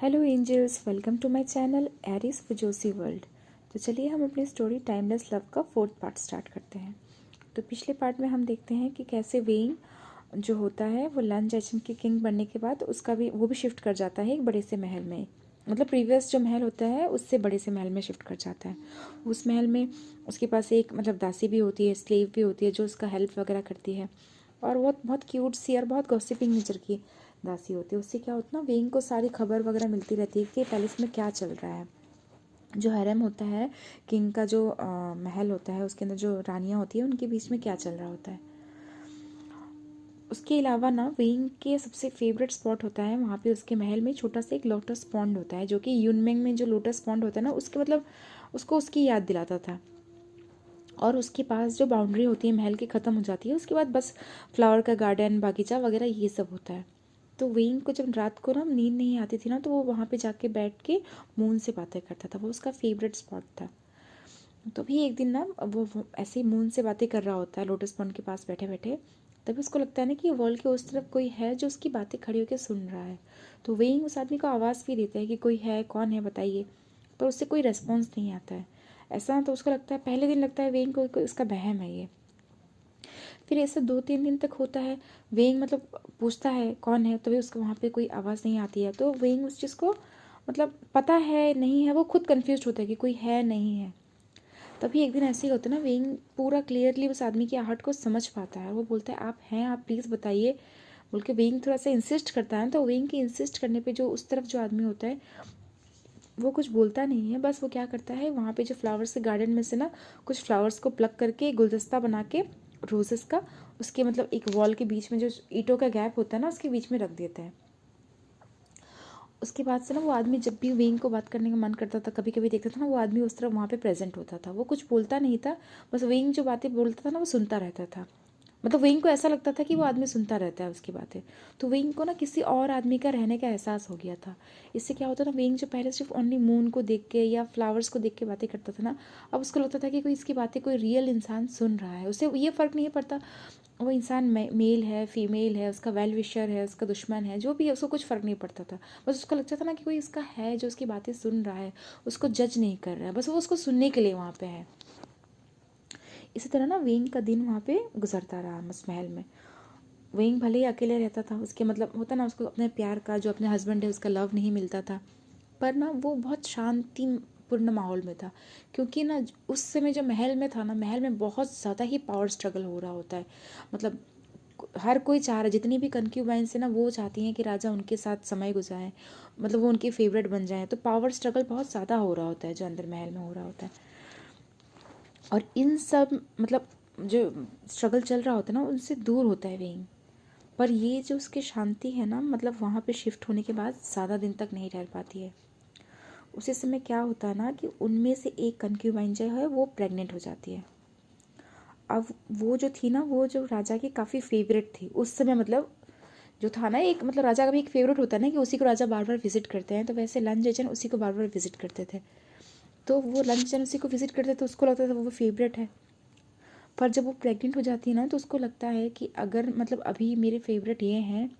Hello angels, welcome to my channel एरिस फुजोसी world. तो चलिए हम अपनी स्टोरी टाइमलेस लव का 4th पार्ट स्टार्ट करते हैं। तो पिछले पार्ट में हम देखते हैं कि कैसे वेइंग जो होता है वो लन जैचन के किंग बनने के बाद उसका भी वो भी शिफ्ट कर जाता है एक बड़े से महल में। मतलब प्रीवियस जो महल होता है उससे बड़े से महल में शिफ्ट कर जाता है। उस महल में उसके पास एक दासी भी होती है, स्लेव भी होती है जो उसका हेल्प वगैरह करती है। और वो बहुत क्यूट सी और बहुत गॉसिपिंग नेचर की दासी होती है। उससे क्या होता है ना, वेइंग को सारी खबर वगैरह मिलती रहती है कि पैलेस में क्या चल रहा है। जो हैरम होता है, किंग का जो महल होता है, उसके अंदर जो रानियाँ होती है उनके बीच में क्या चल रहा होता है। उसके अलावा ना वेइंग के सबसे फेवरेट स्पॉट होता है, वहाँ पे उसके महल में छोटा सा एक लोटस पॉन्ड होता है, जो कि यूनमेंग में जो लोटस पॉन्ड होता है ना उसके उसको उसकी याद दिलाता था। और उसके पास जो बाउंड्री होती है महल की ख़त्म हो जाती है, उसके बाद बस फ्लावर का गार्डन, बागीचा वगैरह ये सब होता है। तो वेइंग को जब रात को ना नींद नहीं आती थी ना, तो वो वहाँ पे जाके बैठ के मून से बातें करता था। वो उसका फेवरेट स्पॉट था। तो भी एक दिन ना वो ऐसे ही मून से बातें कर रहा होता है लोटस पॉन्ड के पास बैठे बैठे। तभी उसको लगता है ना कि वर्ल्ड के उस तरफ कोई है जो उसकी बातें खड़ी होकर सुन रहा है। तो वेइंग उस आदमी को आवाज़ भी देता है कि कोई है, कौन है बताइए, पर उससे कोई रेस्पॉन्स नहीं आता है। ऐसा तो उसको लगता है, पहले दिन लगता है वेइंग को कोई उसका वहम है ये। फिर ऐसे 2-3 दिन तक होता है। वेइंग पूछता है कौन है, तभी उसको वहाँ पे कोई आवाज़ नहीं आती है। तो वेइंग उस चीज़ को पता है नहीं है, वो खुद कंफ्यूज होता है कि कोई है नहीं है। तभी एक दिन ऐसे ही होता है ना, वेइंग पूरा क्लियरली उस आदमी की आहट को समझ पाता है। वो बोलता है आप हैं, आप प्लीज़ बताइए बोल के वेइंग थोड़ा सा इंसिस्ट करता है। तो वेइंग के इंसिस्ट करने पे जो उस तरफ जो आदमी होता है वो कुछ बोलता नहीं है। बस वो क्या करता है, वहाँ पे जो फ्लावर्स के गार्डन में से ना कुछ फ्लावर्स को प्लक करके गुलदस्ता बना के रोजेस का, उसके एक वॉल के बीच में जो ईंटों का गैप होता है ना उसके बीच में रख देता है। उसके बाद से ना वो आदमी जब भी वेइंग को बात करने का मन करता था, कभी कभी देखता था ना, वो आदमी उस तरफ वहाँ पे प्रेजेंट होता था। वो कुछ बोलता नहीं था, बस वेइंग जो बातें बोलता था ना वो सुनता रहता था। वेइंग को ऐसा लगता था कि वो आदमी सुनता रहता है उसकी बातें। तो वेइंग को ना किसी और आदमी का रहने का एहसास हो गया था। इससे क्या होता ना, वेइंग जो पहले सिर्फ ओनली मून को देख के या फ्लावर्स को देख के बातें करता था ना, अब उसको लगता था कि कोई इसकी बातें कोई रियल इंसान सुन रहा है। उसे ये फ़र्क नहीं पड़ता वो इंसान मेल है, फीमेल है, उसका वेल विशर है, उसका दुश्मन है, जो भी है उसको कुछ फ़र्क नहीं पड़ता था। बस उसको लगता था ना कि कोई इसका है जो उसकी बातें सुन रहा है, उसको जज नहीं कर रहा है, बस वो उसको सुनने के लिए वहाँ पे है। इसी तरह ना वेइंग का दिन वहाँ पे गुजरता रहा उस महल में। वेइंग भले ही अकेले रहता था, उसके होता ना, उसको अपने प्यार का, जो अपने हस्बैंड है उसका लव नहीं मिलता था। पर ना वो बहुत शांतिपूर्ण माहौल में था, क्योंकि ना उस समय जो महल में था ना, महल में बहुत ज़्यादा ही पावर स्ट्रगल हो रहा होता है। मतलब हर कोई चाह रहा, जितनी भी कनक्यूबाइंस है ना वो चाहती हैं कि राजा उनके साथ समय गुजारें, वो उनकी फेवरेट बन जाएं। तो पावर स्ट्रगल बहुत ज़्यादा हो रहा होता है जो अंदर महल में हो रहा होता है। और इन सब जो स्ट्रगल चल रहा होता है ना उनसे दूर होता है वेइंग। पर ये जो उसकी शांति है ना, वहाँ पे शिफ्ट होने के बाद ज़्यादा दिन तक नहीं रह पाती है। उसी समय क्या होता है ना कि उनमें से एक कंक्यूबाइन जो है वो प्रेग्नेंट हो जाती है। अब वो जो थी ना, वो जो राजा की काफ़ी फेवरेट थी उस समय। जो था ना एक राजा का भी एक फेवरेट होता है ना कि उसी को राजा बार बार विजिट करते हैं, तो वैसे लन जेचन उसी को बार बार विजिट करते थे। तो वो लन जेचन उसी को विजिट करते थे, तो उसको लगता था वो फेवरेट है। पर जब वो प्रेग्नेंट हो जाती है ना, तो उसको लगता है कि अगर अभी मेरे फेवरेट ये हैं,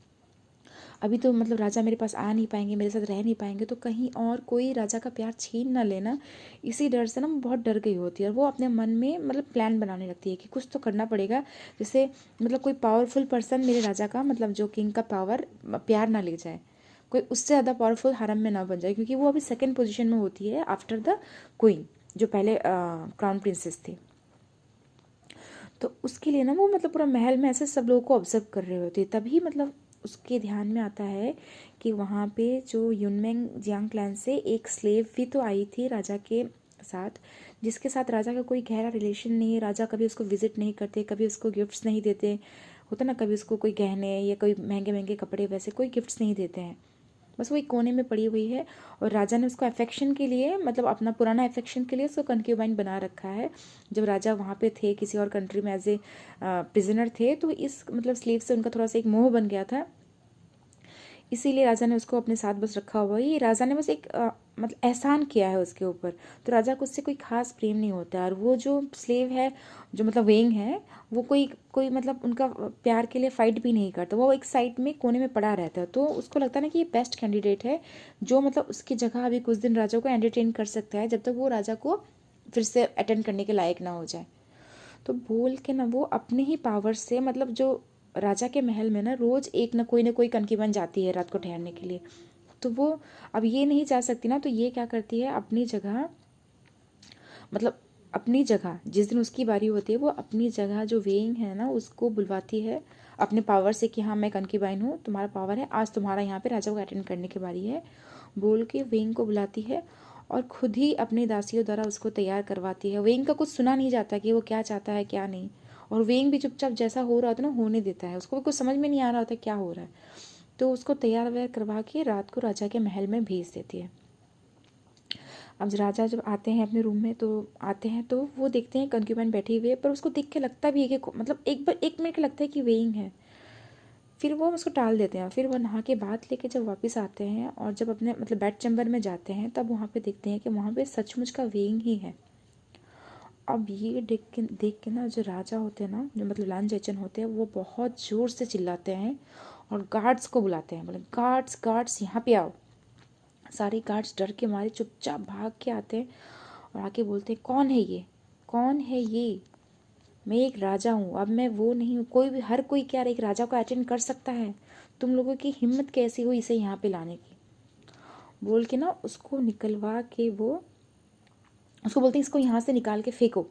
अभी तो राजा मेरे पास आ नहीं पाएंगे, मेरे साथ रह नहीं पाएंगे, तो कहीं और कोई राजा का प्यार छीन ना लेना। इसी डर से ना वो बहुत डर गई होती है, और वो अपने मन में प्लान बनाने लगती है कि कुछ तो करना पड़ेगा, जैसे कोई पावरफुल पर्सन मेरे राजा का जो किंग का प्यार ना ले जाए, कोई उससे ज़्यादा पावरफुल हरम में ना बन जाए, क्योंकि वो अभी सेकेंड पोजिशन में होती है आफ्टर द क्वीन, जो पहले क्राउन प्रिंसेस थी। तो उसके लिए ना वो पूरा महल में ऐसे सब लोगों को ऑब्जर्व कर रहे होते, तभी उसके ध्यान में आता है कि वहाँ पे जो यूनमेंग जियांग क्लैन से एक स्लेव भी तो आई थी राजा के साथ, जिसके साथ राजा का कोई गहरा रिलेशन नहीं है। राजा कभी उसको विजिट नहीं करते, कभी उसको गिफ्ट्स नहीं देते, होता ना, कभी उसको कोई गहने या कोई महंगे महंगे कपड़े वैसे कोई गिफ्ट्स नहीं देते हैं। बस वो एक कोने में पड़ी हुई है, और राजा ने उसको अफेक्शन के लिए, अपना पुराना अफेक्शन के लिए उसको कंक्यूबाइन बना रखा है। जब राजा वहाँ पे थे किसी और कंट्री में एज ए प्रिजनर थे, तो इस स्लेव से उनका थोड़ा सा एक मोह बन गया था। इसीलिए राजा ने उसको अपने साथ बस रखा हुआ है। ये राजा ने बस एक मतलब एहसान किया है उसके ऊपर, तो राजा को उससे कोई खास प्रेम नहीं होता है। और वो जो स्लेव है, जो मतलब वेंग है, वो कोई कोई मतलब उनका प्यार के लिए फाइट भी नहीं करता। वो एक साइड में कोने में पड़ा रहता है। तो उसको लगता है ना कि ये बेस्ट कैंडिडेट है, जो मतलब उसकी जगह अभी कुछ दिन राजा को एंटरटेन कर सकता है, जब तक वो राजा को फिर से अटेंड करने के लायक ना हो जाए। तो बोल के ना वो अपने ही पावर से, मतलब जो राजा के महल में ना रोज एक ना कोई कंकीबन जाती है रात को ठहरने के लिए। तो वो अब ये नहीं जा सकती ना, तो ये क्या करती है, अपनी जगह मतलब अपनी जगह जिस दिन उसकी बारी होती है, वो अपनी जगह जो वेइंग है ना उसको बुलवाती है अपने पावर से कि हाँ मैं कंकीबाइन हूँ, तुम्हारा पावर है, आज तुम्हारा यहाँ पे राजा को अटेंड करने की बारी है, बोल के वेइंग को बुलाती है और खुद ही अपनी दासियों द्वारा उसको तैयार करवाती है। वेइंग का कुछ सुना नहीं जाता कि वो क्या चाहता है क्या नहीं, और वेइंग भी चुपचाप जैसा हो रहा होता है ना होने देता है, उसको भी कुछ समझ में नहीं आ रहा होता क्या हो रहा है। तो उसको तैयार वैयार करवा के रात को राजा के महल में भेज देती है। अब राजा जब आते हैं अपने रूम में, तो आते हैं तो वो देखते हैं कंक्यूबाइन बैठी हुई है, पर उसको देख के लगता भी है कि मतलब एक बार 1 मिनट का लगता है कि वेइंग है। फिर वो उसको टाल देते हैं। फिर वो नहा के बात लेके जब वापस आते हैं और जब अपने मतलब बेड चैम्बर में जाते हैं, तब वहाँ पे देखते हैं कि वहाँ पे सचमुच का वेइंग ही है। अब ये देख के ना जो राजा होते हैं ना, जो मतलब लान जैचन होते हैं, वो बहुत ज़ोर से चिल्लाते हैं और गार्ड्स को बुलाते हैं, बोले गार्ड्स गार्ड्स यहाँ पे आओ। सारे गार्ड्स डर के मारे चुपचाप भाग के आते हैं और आके बोलते हैं कौन है ये, कौन है ये, मैं एक राजा हूँ, अब मैं वो नहीं हूँ। कोई भी, हर कोई क्या एक राजा को अटेंड कर सकता है, तुम लोगों की हिम्मत कैसी हुई इसे यहाँ पे लाने की, बोल के ना उसको निकलवा के वो उसको बोलते हैं इसको यहाँ से निकाल के फेंको।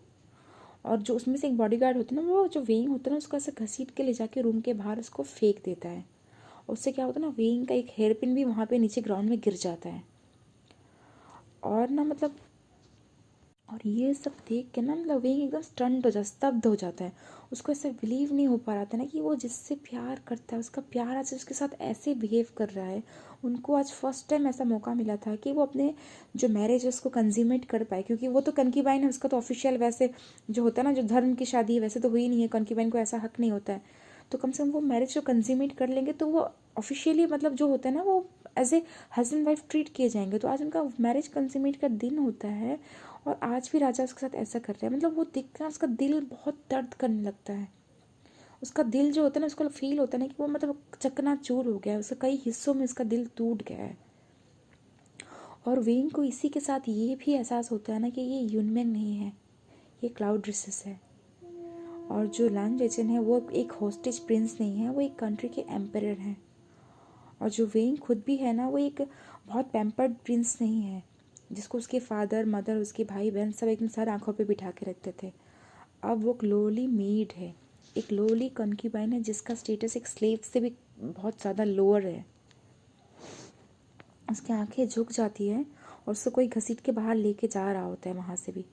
और जो उसमें से एक बॉडीगार्ड होता है ना, वो जो वेइंग होता है ना, उसको ऐसे घसीट के ले जाके रूम के बाहर उसको फेंक देता है। उससे क्या होता है ना, वेइंग का एक हेयर पिन भी वहाँ पे नीचे ग्राउंड में गिर जाता है। और ना मतलब और ये सब देख के ना मतलब वेइंग एकदम स्टंट हो जाता, स्तब्ध हो जाता है। उसको ऐसे बिलीव नहीं हो पा रहा था ना कि वो जिससे प्यार करता है, उसका प्यार आज उसके साथ ऐसे बिहेव कर रहा है। उनको आज फर्स्ट टाइम ऐसा मौका मिला था कि वो अपने जो मैरिज है उसको कंज्यूमेट कर पाए, क्योंकि वो तो कंकीबाइन है, उसका तो ऑफिशियल वैसे जो होता है ना, जो धर्म की शादी है वैसे तो हुई नहीं है, कंकीबाइन को ऐसा हक नहीं होता है। तो कम से कम वो मैरिज जो कंज्यूमेट कर लेंगे तो वो ऑफिशियली मतलब जो होता है ना, वो as a husband wife treat किए जाएंगे। तो आज उनका मैरिज कंज्यूमेट का दिन होता है और आज भी राजा उसके साथ ऐसा कर रहा है। मतलब वो देखकर उसका दिल बहुत दर्द करने लगता है। उसका दिल जो होता है ना, उसको फील होता है ना कि वो मतलब चकनाचूर हो गया है, उसका कई हिस्सों में उसका दिल टूट गया है। और वेइंग को इसी के साथ ये भी एहसास होता है ना कि ये यूनमेंग नहीं है, ये क्लाउड रिसेस है। और जो लान जेचन है वो एक होस्टेज प्रिंस नहीं है, वो एक कंट्री के एम्परर हैं। और जो वेइंग खुद भी है ना, वो एक बहुत पैम्पर्ड प्रिंस नहीं है, जिसको उसके फादर मदर उसके भाई बहन सब एकदम सर आंखों पे बिठा के रखते थे। अब वो एक लोली मेड है, एक लोली कंक्यूबाइन है, जिसका स्टेटस एक स्लेव से भी बहुत ज़्यादा लोअर है। उसकी आंखें झुक जाती है और उसको कोई घसीट के बाहर लेके जा रहा होता है वहाँ से भी।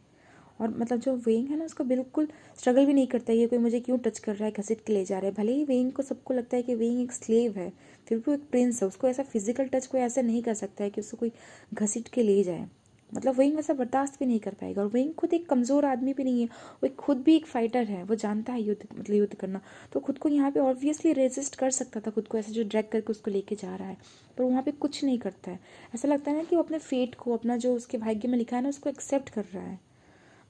और मतलब जो वेइंग है ना, उसको बिल्कुल स्ट्रगल भी नहीं करता है ये कोई मुझे क्यों टच कर रहा है, घसीट के ले जा रहा है। भले ही वेइंग को सबको लगता है कि वेइंग एक स्लेव है, फिर भी वो एक प्रिंस है, उसको ऐसा फिजिकल टच कोई ऐसा नहीं कर सकता है कि उसको कोई घसीट के ले जाए। मतलब वेइंग वैसा बर्दाश्त भी नहीं कर पाएगा। और वेइंग खुद एक कमज़ोर आदमी भी नहीं है, वो खुद भी एक फाइटर है, वो जानता है युद्ध मतलब युद्ध करना। तो खुद को यहाँ पे ऑब्वियसली रेजिस्ट कर सकता था, खुद को ऐसे जो ड्रैग करके उसको लेके जा रहा है, पर वहाँ पे कुछ नहीं करता है। ऐसा लगता है ना कि वो अपने फेट को, अपना जो उसके भाग्य में लिखा है ना, उसको एक्सेप्ट कर रहा है।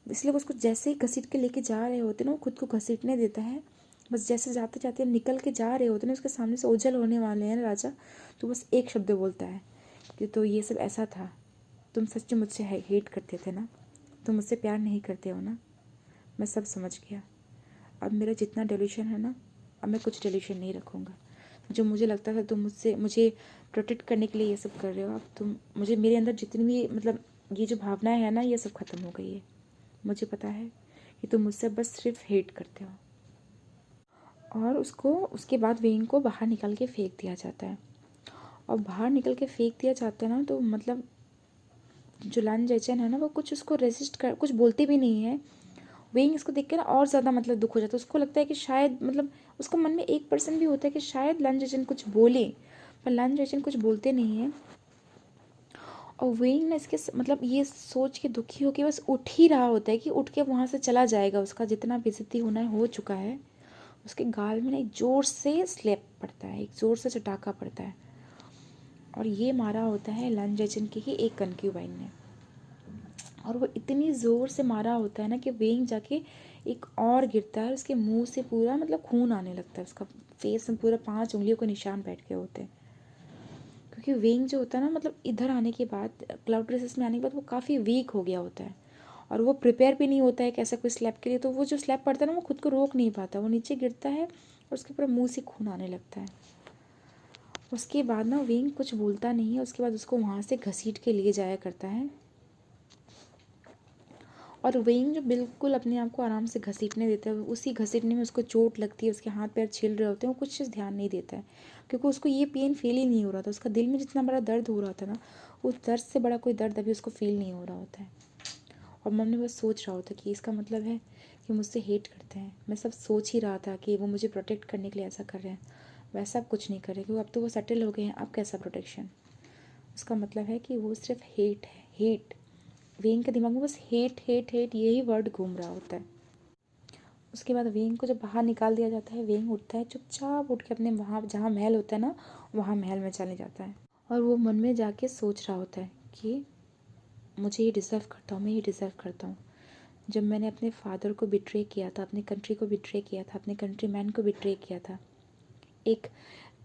इसलिए वो उसको जैसे ही घसीट के लेके जा रहे होते ना, वो खुद को घसीटने देता है। बस जैसे जाते जाते निकल के जा रहे होते ना, उसके सामने से ओझल होने वाले हैं राजा, तो बस एक शब्द बोलता है कि तो ये सब ऐसा था, तुम सच में मुझसे हेट करते थे ना, तुम मुझसे प्यार नहीं करते हो ना, मैं सब समझ गया। अब मेरा जितना डेल्यूशन है ना, अब मैं कुछ डेल्यूशन नहीं रखूँगा। जो मुझे लगता था तुम मुझे प्रोटेक्ट करने के लिए ये सब कर रहे हो, अब तुम मुझे, मेरे अंदर जितनी भी मतलब ये जो भावनाएं है ना, ये सब ख़त्म हो गई है। मुझे पता है कि तुम मुझसे बस सिर्फ हेट करते हो। और उसको उसके बाद वेइंग को बाहर निकल के फेंक दिया जाता है। और बाहर निकल के फेंक दिया जाता है ना, तो मतलब जो लान जैचन है ना, वो कुछ उसको रेसिस्ट कर कुछ बोलते भी नहीं है। वेइंग इसको देख के ना और ज़्यादा मतलब दुख हो जाता है। उसको लगता है कि शायद मतलब उसको मन में 1% भी होता है कि शायद लान जैचन कुछ बोले, पर लान जैचन कुछ बोलते नहीं है। और वेइंग ना इसके मतलब ये सोच के दुखी हो के बस उठ ही रहा होता है कि उठ के वहाँ से चला जाएगा, उसका जितना बेइज्जती होना है हो चुका है। उसके गाल में ना एक ज़ोर से स्लैप पड़ता है, एक ज़ोर से चटाका पड़ता है। और ये मारा होता है लन जेचन की ही एक कंक्यूबाइन ने, और वो इतनी ज़ोर से मारा होता है ना कि वेंग जाके एक और गिरता है और उसके मुंह से पूरा मतलब खून आने लगता है, उसका फेस में पूरा 5 उंगलियों के निशान बैठ गए होते हैं। क्योंकि वेंग जो होता है ना, मतलब इधर आने के बाद, क्लाउड प्रिंसेस में आने के बाद वो काफ़ी वीक हो गया होता है और वो प्रिपेयर भी नहीं होता है कि ऐसा कोई स्लैप के लिए, तो वो जो स्लैप पड़ता है ना वो खुद को रोक नहीं पाता, वो नीचे गिरता है और उसके पूरा मुंह से खून आने लगता है। उसके बाद ना वेंग कुछ बोलता नहीं है, उसके बाद उसको वहाँ से घसीट के लिए जाया करता है, और वेइंग जो बिल्कुल अपने आप को आराम से घसीटने देता है, उसी घसीटने में उसको चोट लगती है, उसके हाथ पैर छिल रहे होते हैं, वो कुछ चीज़ ध्यान नहीं देता है क्योंकि उसको ये पेन फील ही नहीं हो रहा था। उसका दिल में जितना बड़ा दर्द हो रहा था ना, उस दर्द से बड़ा कोई दर्द अभी उसको फील नहीं हो रहा होता है। और मन में बस सोच रहा होता कि इसका मतलब है कि मुझसे हेट करते हैं। मैं सब सोच ही रहा था कि वो मुझे प्रोटेक्ट करने के लिए ऐसा कर रहे हैं, वैसा अब कुछ नहीं कर रहे क्योंकि अब तो वो सेटल हो गए हैं, अब कैसा प्रोटेक्शन। उसका मतलब है कि वो सिर्फ हेट है, हेट। वेंग के दिमाग में बस हेट हेट हेट यही वर्ड घूम रहा होता है। उसके बाद वेंग को जब बाहर निकाल दिया जाता है, वेंग उठता है, चुपचाप उठ के अपने वहाँ जहाँ महल होता है ना, वहाँ महल में चले जाता है और वो मन में जाके सोच रहा होता है कि मुझे ये डिज़र्व करता हूँ, मैं ये डिज़र्व करता हूँ। जब मैंने अपने फादर को बिट्रे किया था, अपनी कंट्री को बिट्रे किया था, अपने कंट्री मैन को बिट्रे किया था, एक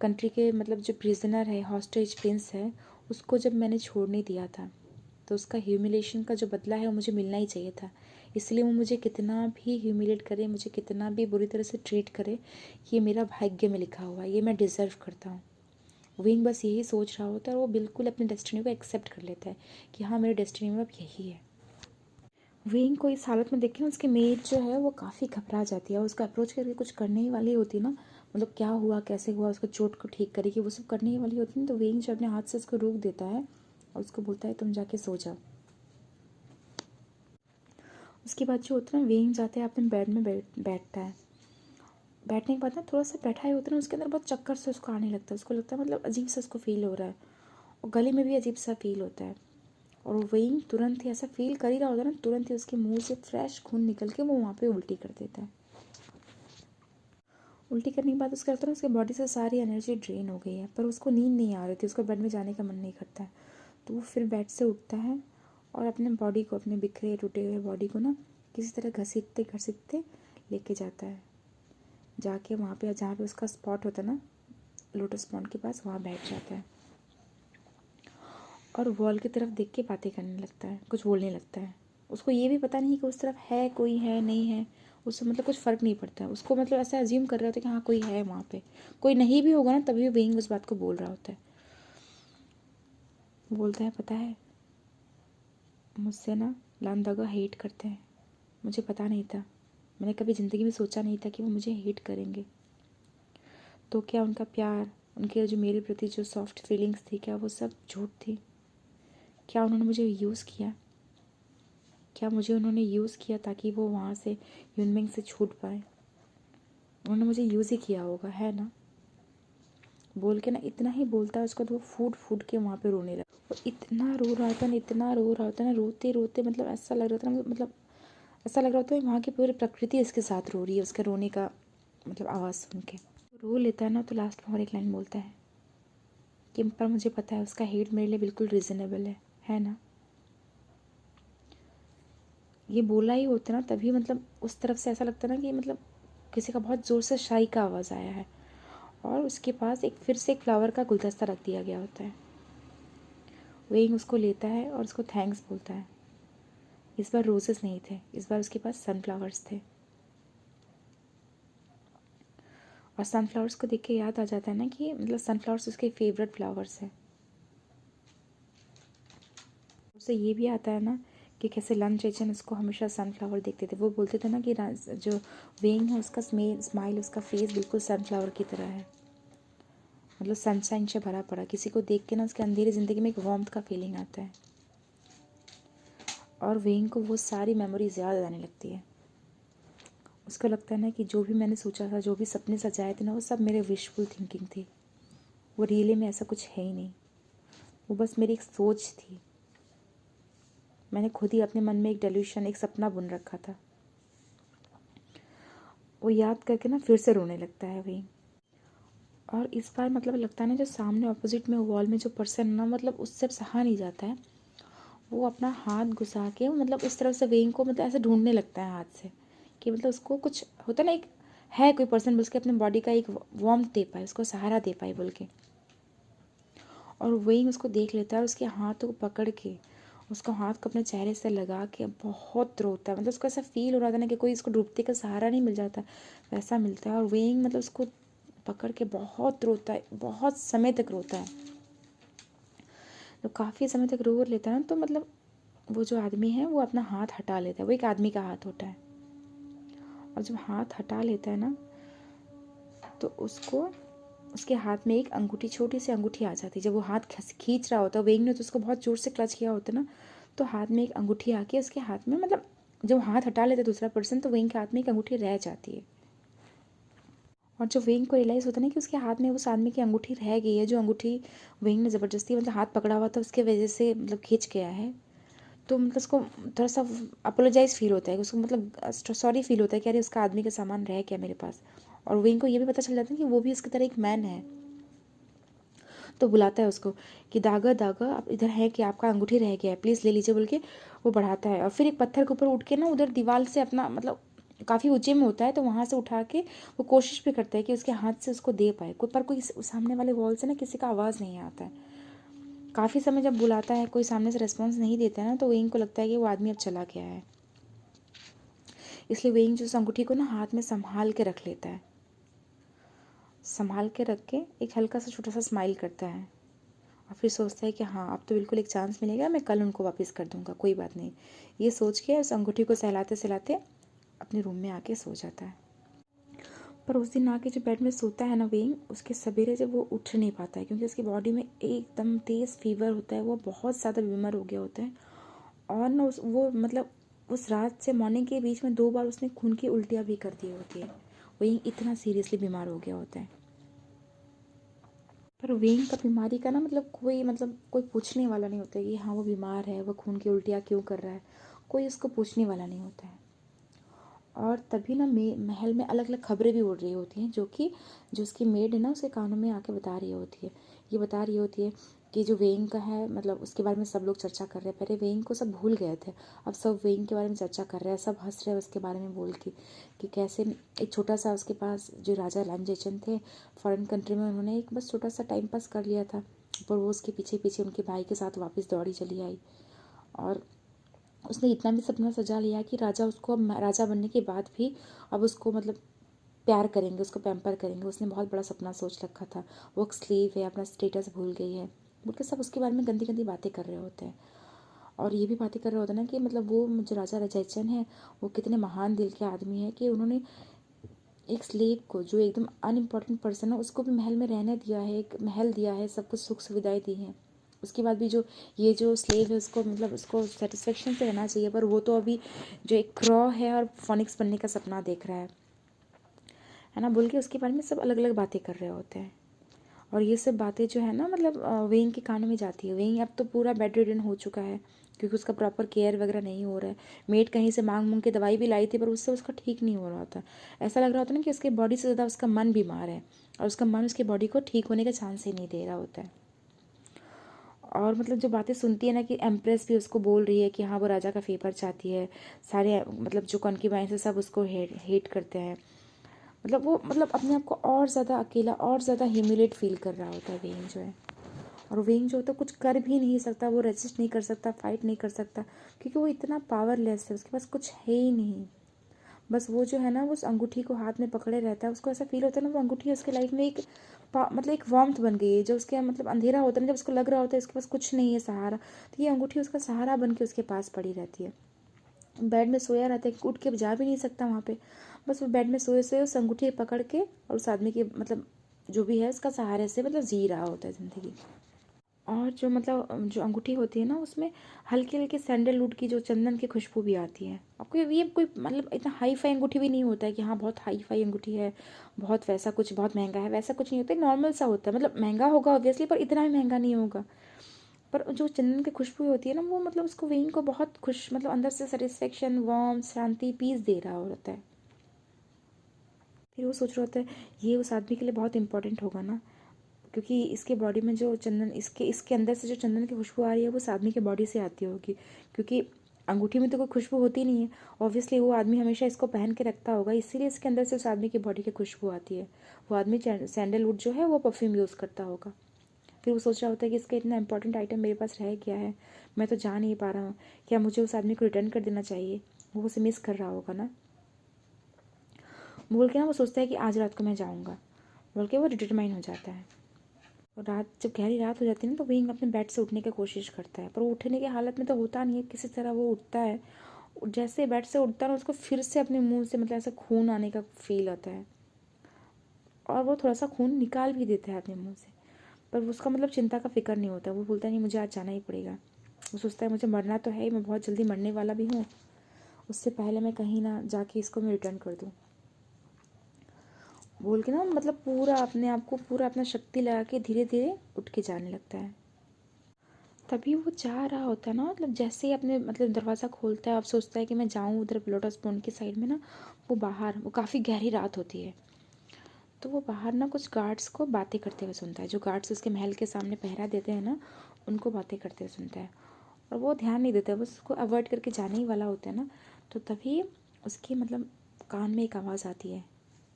कंट्री के मतलब जो प्रिजनर है, हॉस्टेज प्रिंस है, उसको जब मैंने छोड़ने दिया था, तो उसका ह्यूमिलेशन का जो बदला है वो मुझे मिलना ही चाहिए था। इसलिए वो मुझे कितना भी ह्यूमिलेट करे, मुझे कितना भी बुरी तरह से ट्रीट करे, ये मेरा भाग्य में लिखा हुआ है, ये मैं डिज़र्व करता हूँ। विंग बस यही सोच रहा होता है और वो बिल्कुल अपनी डेस्टिनी को एक्सेप्ट कर लेता है कि हाँ, मेरे डेस्टिनी में अब यही है। विंग को इस हालत में देख के उसकी मेड जो है वो काफ़ी घबरा जाती है और उसका अप्रोच करके कुछ करने ही वाली होती है ना, मतलब क्या हुआ, कैसे हुआ, उसको चोट को ठीक करेगी, वो सब करने ही वाली होती है, तो विंग जो अपने हाथ से उसको रोक देता है और उसको बोलता है तुम जाके सो जाओ। उसके बाद जो होता है ना, वेइंग जाते हैं अपने बेड में बैठता है। बैठने के बाद ना थोड़ा सा बैठा ही होता है ना, उसके अंदर बहुत चक्कर से उसको आने लगता है, उसको लगता है मतलब अजीब सा उसको फील हो रहा है और गले में भी अजीब सा फील होता है। और वो वेइंग तुरंत ही ऐसा फील कर ही रहा होता है ना, तुरंत ही उसके मुंह से फ्रेश खून निकल के वो वहाँ पे उल्टी कर देता है। उल्टी करने के बाद उसका लगता है उसके बॉडी से सारी एनर्जी ड्रेन हो गई है, पर उसको नींद नहीं आ रही थी, उसको बेड में जाने का मन नहीं करता है। तो वो फिर बेड से उठता है और अपने बॉडी को, अपने बिखरे टूटे हुए बॉडी को ना किसी तरह घसीटते घसीटते लेके जाता है, जाके वहाँ पे जहाँ पे उसका स्पॉट होता है ना, लोटस पॉन्ड के पास, वहाँ बैठ जाता है और वॉल की तरफ देख के बातें करने लगता है, कुछ बोलने लगता है। उसको ये भी पता नहीं कि उस तरफ है कोई, है नहीं है, उससे मतलब कुछ फ़र्क नहीं पड़ता है उसको, मतलब ऐसा अज्यूम कर रहा होता है कि हाँ कोई है वहाँ पे, कोई नहीं भी होगा ना तभी भी वेइंग उस बात को बोल रहा होता है। वो बोलता है पता है मुझसे ना लांदागा हेट करते हैं, मुझे पता नहीं था, मैंने कभी ज़िंदगी में सोचा नहीं था कि वो मुझे हेट करेंगे। तो क्या उनका प्यार, उनके जो मेरे प्रति जो सॉफ्ट फीलिंग्स थी, क्या वो सब झूठ थी? क्या उन्होंने मुझे यूज़ किया? क्या मुझे उन्होंने यूज़ किया ताकि वो वहाँ से यूनमिंग से छूट पाए? उन्होंने मुझे यूज़ ही किया होगा, है ना? बोल के ना इतना ही बोलता है, उसको तो वो फूट फूट के वहाँ पे रोने लगा। वो इतना रो रहा था ना, इतना रो रहा होता है ना, रोते रोते मतलब ऐसा लग रहा था ना, मतलब ऐसा लग रहा होता है वहाँ की पूरी प्रकृति इसके साथ रो रही है, उसके रोने का मतलब आवाज़ सुन के। रो लेता है ना तो लास्ट में और एक लाइन बोलता है कि पर मुझे पता है उसका हेट मेरे लिए बिल्कुल रीज़नेबल है ना? ये बोला ही होता ना तभी मतलब उस तरफ से ऐसा लगता ना कि मतलब किसी का बहुत ज़ोर से शाई का आवाज़ आया है और उसके पास एक फिर से एक फ्लावर का गुलदस्ता रख दिया गया होता है। वेइंग उसको लेता है और उसको थैंक्स बोलता है। इस बार रोजेस नहीं थे, इस बार उसके पास सनफ्लावर्स थे। और सनफ्लावर्स को देख के याद आ जाता है ना कि मतलब सनफ्लावर्स उसके फेवरेट फ्लावर्स हैं। उससे ये भी आता है ना कि कैसे लन चेचन उसको हमेशा सनफ्लावर देखते थे। वो बोलते थे ना कि जो वेइंग है उसका स्माइल, उसका फेस बिल्कुल सनफ्लावर की तरह है, मतलब सनशाइन से भरा पड़ा। किसी को देख के ना उसके अंधेरी ज़िंदगी में एक वार्मथ का फीलिंग आता है और वेइंग को वो सारी मेमोरीज याद आने लगती है। उसको लगता है ना कि जो भी मैंने सोचा था, जो भी सपने सजाए थे ना, वो सब मेरे विशफुल थिंकिंग थी, वो रियली में ऐसा कुछ है ही नहीं, वो बस मेरी एक सोच थी। मैंने खुद ही अपने मन में एक डेल्यूशन, एक सपना बुन रखा था। वो याद करके ना फिर से रोने लगता है वही। और इस बार मतलब लगता है ना, जो सामने ऑपोजिट में वॉल में जो पर्सन ना, मतलब उससे सहा नहीं जाता है, वो अपना हाथ घुसा के मतलब इस तरफ से वेइंग को मतलब ऐसे ढूंढने लगता है हाथ से, कि मतलब उसको कुछ होता है ना, एक है कोई पर्सन बोल के अपने बॉडी का एक वार्मथ दे पाए, उसको सहारा दे पाए बोल के। और वेइंग उसको देख लेता है और उसके हाथों को पकड़ के उसको हाथ को अपने चेहरे से लगा के बहुत रोता है। मतलब उसको ऐसा फील हो रहा था ना कि कोई इसको डूबते का सहारा नहीं मिल जाता, वैसा मिलता है। और वेइंग मतलब उसको पकड़ के बहुत रोता है, बहुत समय तक रोता है। तो काफ़ी समय तक रो लेता है ना, तो मतलब वो जो आदमी है वो अपना हाथ हटा लेता है। वो एक आदमी का हाथ होता है, और जब हाथ हटा लेता है ना, तो उसको उसके हाथ में एक अंगूठी, छोटी सी अंगूठी आ जाती है। जब वो हाथ खींच रहा होता है वेइंग ने, तो उसको बहुत ज़ोर से क्लच किया होता है ना, तो हाथ में एक अंगूठी आके उसके हाथ में, मतलब जब हाथ हटा लेता है दूसरा पर्सन, तो वेइंग के हाथ में एक अंगूठी रह जाती है। और जो वेइंग को रियलाइज़ होता है ना कि उसके हाथ में उस आदमी की अंगूठी रह गई है, जो अंगूठी वेइंग ने ज़बरदस्ती मतलब हाथ पकड़ा हुआ था उसके वजह से मतलब खींच गया है, तो मतलब उसको थोड़ा सा अपोलोजाइज फील होता है, उसको मतलब सॉरी फील होता है कि अरे उसका आदमी का सामान रह गया मेरे पास। और वेइंग को ये भी पता चल जाता है कि वो भी उसकी तरह एक मैन है, तो बुलाता है उसको कि दागा दागा आप इधर है कि आपका अंगूठी रह गया है, प्लीज़ ले लीजिए बोल के वो बढ़ाता है। और फिर एक पत्थर के ऊपर उठ के ना, उधर दीवार से अपना मतलब काफ़ी ऊंचे में होता है, तो वहाँ से उठा के वो कोशिश भी करता है कि उसके हाथ से उसको दे पाए, पर कोई सामने वाले वॉल से ना किसी का आवाज़ नहीं आता है। काफ़ी समय जब बुलाता है, कोई सामने से रिस्पॉन्स नहीं देता है ना, तो वेइंग को लगता है कि वो आदमी अब चला गया है। इसलिए वेइंग जो उस अंगूठी को ना हाथ में संभाल के रख लेता है, संभाल के रख के एक हल्का सा छोटा सा स्माइल करता है, और फिर सोचता है कि हाँ अब तो बिल्कुल एक चांस मिलेगा, मैं कल उनको वापस कर दूंगा, कोई बात नहीं। ये सोच के उस अंगूठी को सहलाते सहलाते अपने रूम में आके सो जाता है। पर उस दिन आके जो बेड में सोता है ना वेइंग, उसके सवेरे जब वो उठ नहीं पाता है, क्योंकि उसकी बॉडी में एकदम तेज़ फीवर होता है, वो बहुत ज़्यादा बीमार हो गया होता है। और ना वो मतलब उस रात से मॉर्निंग के बीच में 2 बार उसने खून की उल्टियाँ भी कर दी होती है। वेइंग इतना सीरियसली बीमार हो गया होता है। पर वेइंग का बीमारी का ना मतलब कोई पूछने वाला नहीं होता है कि हाँ वो बीमार है, वो खून की उल्टियाँ क्यों कर रहा है, कोई उसको पूछने वाला नहीं होता है। और तभी ना महल में अलग अलग खबरें भी उड़ रही होती हैं, जो उसकी मेड है ना उसे कानों में आके बता रही होती है। ये बता रही होती है कि जो वेइंग का है, मतलब उसके बारे में सब लोग चर्चा कर रहे हैं। पहले वेइंग को सब भूल गए थे, अब सब वेइंग के बारे में चर्चा कर रहे हैं, सब हंस रहे हैं उसके बारे में बोल के कि कैसे एक छोटा सा उसके पास जो राजा लांजेचन थे फॉरेन कंट्री में, उन्होंने एक बस छोटा सा टाइम पास कर लिया था, पर वो उसके पीछे पीछे उनके भाई के साथ वापस दौड़ी चली आई। और उसने इतना भी सपना सजा लिया कि राजा उसको राजा बनने के बाद भी अब उसको मतलब प्यार करेंगे, उसको पैम्पर करेंगे। उसने बहुत बड़ा सपना सोच रखा था। वो एक स्लीव है, अपना स्टेटस भूल गई है बोल के सब उसके बारे में गंदी गंदी बातें कर रहे होते हैं। और ये भी बातें कर रहे होते हैं ना कि मतलब वो जो राजा रजैचन है वो कितने महान दिल के आदमी है कि उन्होंने एक स्लेव को, जो एकदम अनइम्पॉर्टेंट पर्सन है, उसको भी महल में रहने दिया है, एक महल दिया है, सब कुछ सुख सुविधाएं दी हैं। उसके बाद भी जो स्लेव है उसको मतलब उसको सेटिस्फेक्शन से रहना चाहिए, पर वो तो अभी जो एक क्रॉ है और फोनिक्स बनने का सपना देख रहा है ना बोल के उसके बारे में सब अलग अलग बातें कर रहे होते हैं। और ये सब बातें जो है ना मतलब वेइंग के कानों में जाती है। वेइंग अब तो पूरा बेड रिडन हो चुका है, क्योंकि उसका प्रॉपर केयर वगैरह नहीं हो रहा है। मेड कहीं से मांग के दवाई भी लाई थी, पर उससे उसका ठीक नहीं हो रहा था। ऐसा लग रहा होता है ना कि उसके बॉडी से ज़्यादा उसका मन बीमार है, और उसका मन उसकी बॉडी को ठीक होने का चांस ही नहीं दे रहा होता है। और मतलब जो बातें सुनती है ना कि एम्प्रेस भी उसको बोल रही है कि हाँ वो राजा का फेवर चाहती है, सारे मतलब जो कॉन्क्यूबाइंस है सब उसको हेट करते हैं। मतलब वो मतलब अपने आप को और ज़्यादा अकेला और ज़्यादा ह्यूमिलेट फील कर रहा होता है वेइंग जो है। और वेइंग जो होता है कुछ कर भी नहीं सकता, वो रेजिस्ट नहीं कर सकता, फाइट नहीं कर सकता, क्योंकि वो इतना पावरलेस है, उसके पास कुछ है ही नहीं। बस वो जो है ना वो उस अंगूठी को हाथ में पकड़े रहता है। उसको ऐसा फील होता है ना वो अंगूठी उसके लाइफ में एक मतलब एक वार्मथ बन गई है। जो उसके मतलब अंधेरा होता है ना, जब उसको लग रहा होता है उसके पास कुछ नहीं है सहारा, तो ये अंगूठी उसका सहारा बन के उसके पास पड़ी रहती है। बेड में सोया रहता है, उठ के जा भी नहीं सकता वहाँ पे। बस वो बेड में सोए सोए उस अंगूठी पकड़ के और उस आदमी के मतलब जो भी है उसका सहारे से मतलब जी रहा होता है ज़िंदगी। और जो मतलब जो अंगूठी होती है ना उसमें हल्की हल्की सैंडलवुड की जो चंदन की खुशबू भी आती है। और कोई मतलब इतना हाई फाई अंगूठी भी नहीं होता है कि हाँ बहुत हाई फाई अंगूठी है, बहुत वैसा कुछ बहुत महंगा है, वैसा कुछ नहीं होता है, नॉर्मल सा होता है। मतलब महंगा होगा ऑब्वियसली, पर इतना भी महंगा नहीं होगा। पर जो चंदन की खुशबू होती है ना वो मतलब उसको वेइंग को बहुत खुश मतलब अंदर से सेटिस्फेक्शन, वार्म, शांति, पीस दे रहा होता है। फिर वो सोच रहा होता है ये उस आदमी के लिए बहुत इंपॉर्टेंट होगा ना, क्योंकि इसके बॉडी में जो चंदन, इसके अंदर से जो चंदन की खुशबू आ रही है वो उस आदमी के बॉडी से आती होगी, क्योंकि अंगूठी में तो कोई खुशबू होती नहीं है। ऑब्वियसली वो आदमी हमेशा इसको पहन के रखता होगा, इसीलिए इसके अंदर से उस आदमी की बॉडी की खुशबू आती है। वो आदमी सैंडलवुड जो है वो परफ्यूम यूज़ करता होगा। फिर वो सोच रहा होता है कि इसका इतना इंपॉर्टेंट आइटम मेरे पास रह गया है, मैं तो जा नहीं पा रहा हूँ, क्या मुझे उस आदमी को रिटर्न कर देना चाहिए। वो उसे मिस कर रहा होगा ना, बोल के ना वो सोचता है कि आज रात को मैं जाऊँगा, बोल के वो डिटरमाइन हो जाता है। और रात जब गहरी रात हो जाती है ना तो विंग अपने बेड से उठने की कोशिश करता है, पर वो उठने की हालत में तो होता नहीं है। किसी तरह वो उठता है, जैसे बेड से उठता है ना उसको फिर से अपने मुंह से मतलब ऐसा खून आने का फील होता है, और वो थोड़ा सा खून निकाल भी देता है अपने मुंह से, पर उसका मतलब चिंता का फिक्र नहीं होता। वो बोलता है नहीं, मुझे आज जाना ही पड़ेगा। वो सोचता है मुझे मरना तो है ही, मैं बहुत जल्दी मरने वाला भी हूँ, उससे पहले मैं कहीं ना जाके इसको मैं रिटर्न कर दूँ, बोल के ना मतलब पूरा अपने आप को पूरा अपना शक्ति लगा के धीरे धीरे उठ के जाने लगता है। तभी वो जा रहा होता है ना, मतलब जैसे ही अपने मतलब दरवाज़ा खोलता है, अब सोचता है कि मैं जाऊँ उधर लोटस पॉन्ड की साइड में ना, वो बाहर, वो काफ़ी गहरी रात होती है, तो वो बाहर ना कुछ गार्ड्स को बातें करते हुए सुनता है। जो गार्ड्स उसके महल के सामने पहरा देते हैं ना, उनको बातें करते हुए सुनता है, और वो ध्यान नहीं देता, बस उसको अवॉइड करके जाने ही वाला होता है ना। तो तभी उसके मतलब कान में एक आवाज़ आती है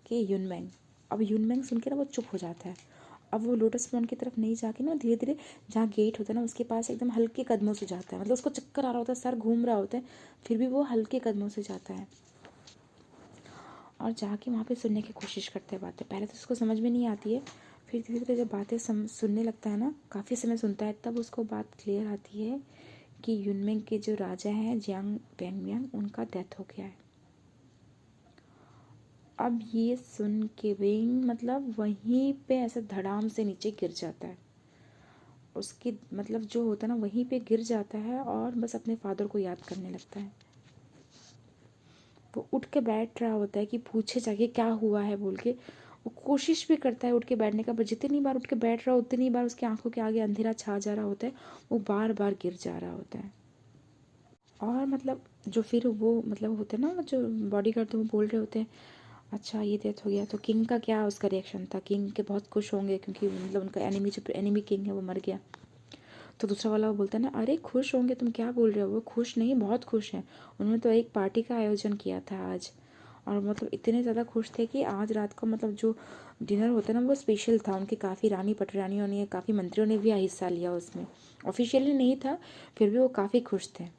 कि यूनमेंग। अब यूनमेंग सुन के ना वो चुप हो जाता है। अब वो लोटस पॉन्ड की तरफ नहीं जाके ना धीरे धीरे जहाँ गेट होता है ना उसके पास एकदम हल्के कदमों से जाता है, मतलब उसको चक्कर आ रहा होता है, सर घूम रहा होता है, फिर भी वो हल्के कदमों से जाता है और जाके वहाँ पे सुनने की कोशिश करते हैं बातें। पहले तो उसको समझ में नहीं आती है, फिर धीरे धीरे जब बातें सुनने लगता है ना, काफ़ी समय सुनता है, तब उसको बात क्लियर आती है कि यूनमेंग के जो राजा हैं जियांग पेंगमियांग, उनका डेथ हो गया है। अब ये सुन के विंग मतलब वहीं पे ऐसे धड़ाम से नीचे गिर जाता है, उसकी मतलब जो होता है ना वहीं पे गिर जाता है और बस अपने फादर को याद करने लगता है। वो उठ के बैठ रहा होता है कि पूछे जाके क्या हुआ है बोल के, वो कोशिश भी करता है उठ के बैठने का, पर जितनी बार उठ के बैठ रहा हो उतनी बार उसकी आंखों के आगे अंधेरा छा जा रहा होता है, वो बार बार गिर जा रहा होता है। और मतलब जो फिर वो मतलब होते हैं ना जो बॉडी गार्ड, तो वो बोल रहे होते हैं अच्छा ये डेथ हो गया, तो किंग का क्या उसका रिएक्शन था। किंग के बहुत खुश होंगे क्योंकि मतलब उनका एनिमी जो एनिमी किंग है वो मर गया। तो दूसरा वाला वो बोलता है ना, अरे खुश होंगे, तुम क्या बोल रहे हो, वो खुश नहीं बहुत खुश हैं, उन्होंने तो एक पार्टी का आयोजन किया था आज, और मतलब इतने ज़्यादा खुश थे कि आज रात को मतलब जो डिनर होता है ना वो स्पेशल था, उनके काफ़ी रानी पटरानियों ने, काफ़ी मंत्रियों ने भी हिस्सा लिया उसमें, ऑफिशियली नहीं था फिर भी वो काफ़ी खुश थे।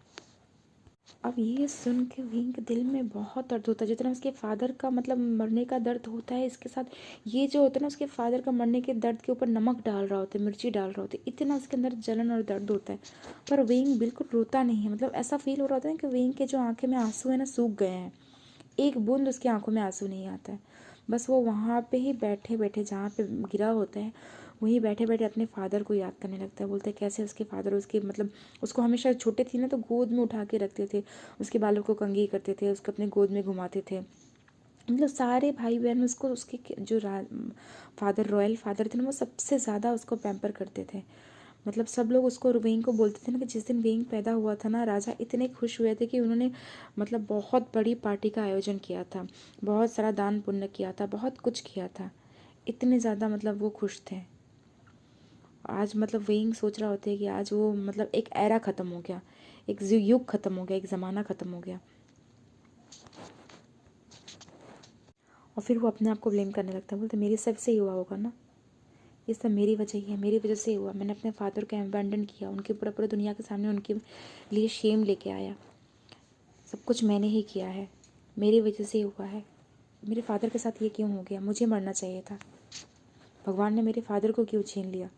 अब ये सुन के विंग के दिल में बहुत दर्द होता है, जितना उसके फादर का मतलब मरने का दर्द होता है, इसके साथ ये जो होता है ना उसके फादर का मरने के दर्द के ऊपर नमक डाल रहा होता है, मिर्ची डाल रहा होता है, इतना उसके अंदर जलन और दर्द होता है। पर विंग बिल्कुल रोता नहीं है, मतलब ऐसा फील हो रहा होता है कि विंग के जो आंखें में आंसू है ना सूख गए हैं, एक बूंद उसकी आंखों में आंसू नहीं आता है। बस वो वहाँ पे ही बैठे बैठे जहाँ पे गिरा होता है वहीं बैठे बैठे अपने फादर को याद करने लगता है। बोलते हैं कैसे उसके फादर उसके मतलब उसको हमेशा छोटे थे ना तो गोद में उठा के रखते थे, उसके बालों को कंघी करते थे, उसको अपने गोद में घुमाते थे, मतलब सारे भाई बहन उसको उसके जो फादर रॉयल फादर थे ना वो सबसे ज़्यादा उसको पैम्पर करते थे। मतलब सब लोग उसको वेइंग को बोलते थे ना कि जिस दिन वेइंग पैदा हुआ था ना राजा इतने खुश हुए थे कि उन्होंने मतलब बहुत बड़ी पार्टी का आयोजन किया था, बहुत सारा दान पुण्य किया था, बहुत कुछ किया था, इतने ज़्यादा मतलब वो खुश थे। आज मतलब वेइंग सोच रहा होता है कि आज वो मतलब एक एरा ख़त्म हो गया, एक युग ख़त्म हो गया, एक ज़माना ख़त्म हो गया। और फिर वो अपने आप को ब्लेम करने लगता है, बोलते मेरे सब से ही हुआ होगा ना, ये सब मेरी वजह ही है, मेरी वजह से ही हुआ, मैंने अपने फादर को अबैंडन किया, उनके पूरे दुनिया के सामने उनके लिए शेम लेके आया, सब कुछ मैंने ही किया है, मेरी वजह से ही हुआ है, मेरे फादर के साथ ये क्यों हो गया, मुझे मरना चाहिए था, भगवान ने मेरे फादर को क्यों छीन लिया,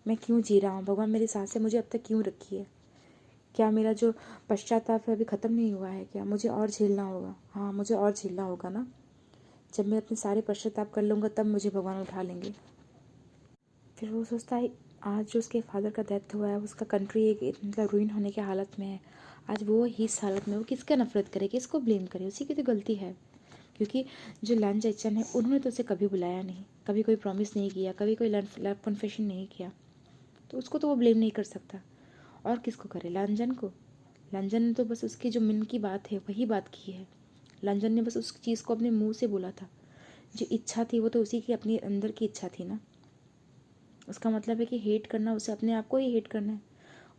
मैं क्यों जी रहा हूँ, भगवान मेरी सांसें मुझे अब तक क्यों रखी है, क्या मेरा जो पश्चाताप है अभी ख़त्म नहीं हुआ है क्या, मुझे और झेलना होगा, हाँ मुझे और झेलना होगा ना, जब मैं अपने सारे पश्चाताप कर लूँगा तब मुझे भगवान उठा लेंगे। फिर वो सोचता है आज जो उसके फादर का डेथ हुआ है उसका कंट्री एक मतलब रूइन होने की हालत में है, आज वो ही इस हालत में, वो किसका नफरत करे, किसको ब्लेम करे, उसी की तो गलती है, क्योंकि जो लान चाइचन है उन्होंने तो उसे कभी बुलाया नहीं, कभी कोई प्रॉमिस नहीं किया, कभी कोई लव कन्फेशन नहीं किया, तो उसको तो वो ब्लेम नहीं कर सकता, और किसको करे, लांजन को, लांजन ने तो बस उसकी जो मन की बात है वही बात की है, लांजन ने बस उस चीज़ को अपने मुंह से बोला था, जो इच्छा थी वो तो उसी की अपनी अंदर की इच्छा थी ना, उसका मतलब है कि हेट करना, उसे अपने आप को ही हेट करना है,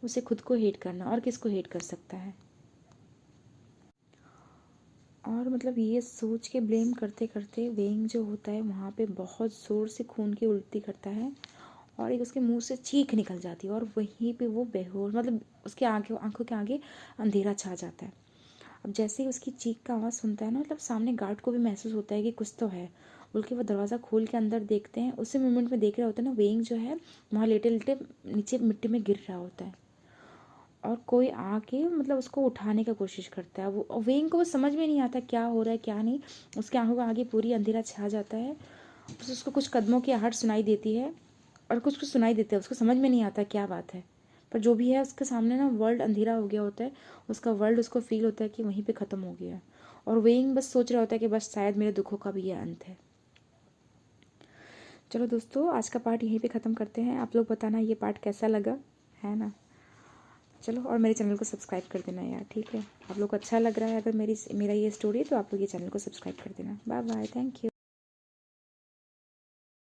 उसे खुद को हेट करना, और किसको हेट कर सकता है। और मतलब ये सोच के ब्लेम करते करते वेइंग जो होता है वहाँ पे बहुत ज़ोर से खून की उल्टी करता है, और एक उसके मुंह से चीख निकल जाती है, और वहीं पे वो बेहोश, मतलब उसके आंखों के आगे अंधेरा छा जाता है। अब जैसे ही उसकी चीख का आवाज़ सुनता है ना, मतलब सामने गार्ड को भी महसूस होता है कि कुछ तो है, बोल के वो दरवाज़ा खोल के अंदर देखते हैं। उसी मोमेंट में देख रहे होते हैं ना, वेइंग जो है वहाँ लेटे लेटे नीचे मिट्टी में गिर रहा होता है, और कोई आके मतलब उसको उठाने का कोशिश करता है। वो वेइंग को वो समझ में नहीं आता क्या हो रहा है क्या नहीं, उसके आंखों के आगे पूरी अंधेरा छा जाता है। बस उसको कुछ कदमों की आहट सुनाई देती है, और कुछ कुछ सुनाई देता है, उसको समझ में नहीं आता क्या बात है। पर जो भी है उसके सामने ना वर्ल्ड अंधेरा हो गया होता है, उसका वर्ल्ड उसको फील होता है कि वहीं पे ख़त्म हो गया है, और वेइंग बस सोच रहा होता है कि बस शायद मेरे दुखों का भी ये अंत है। चलो दोस्तों, आज का पार्ट यहीं पे ख़त्म करते हैं। आप लोग बताना ये पार्ट कैसा लगा, है ना। चलो, और मेरे चैनल को सब्सक्राइब कर देना यार, ठीक है। आप लोग को अच्छा लग रहा है अगर मेरा ये स्टोरी, तो आप लोग ये चैनल को सब्सक्राइब कर देना। Bye bye, thank you.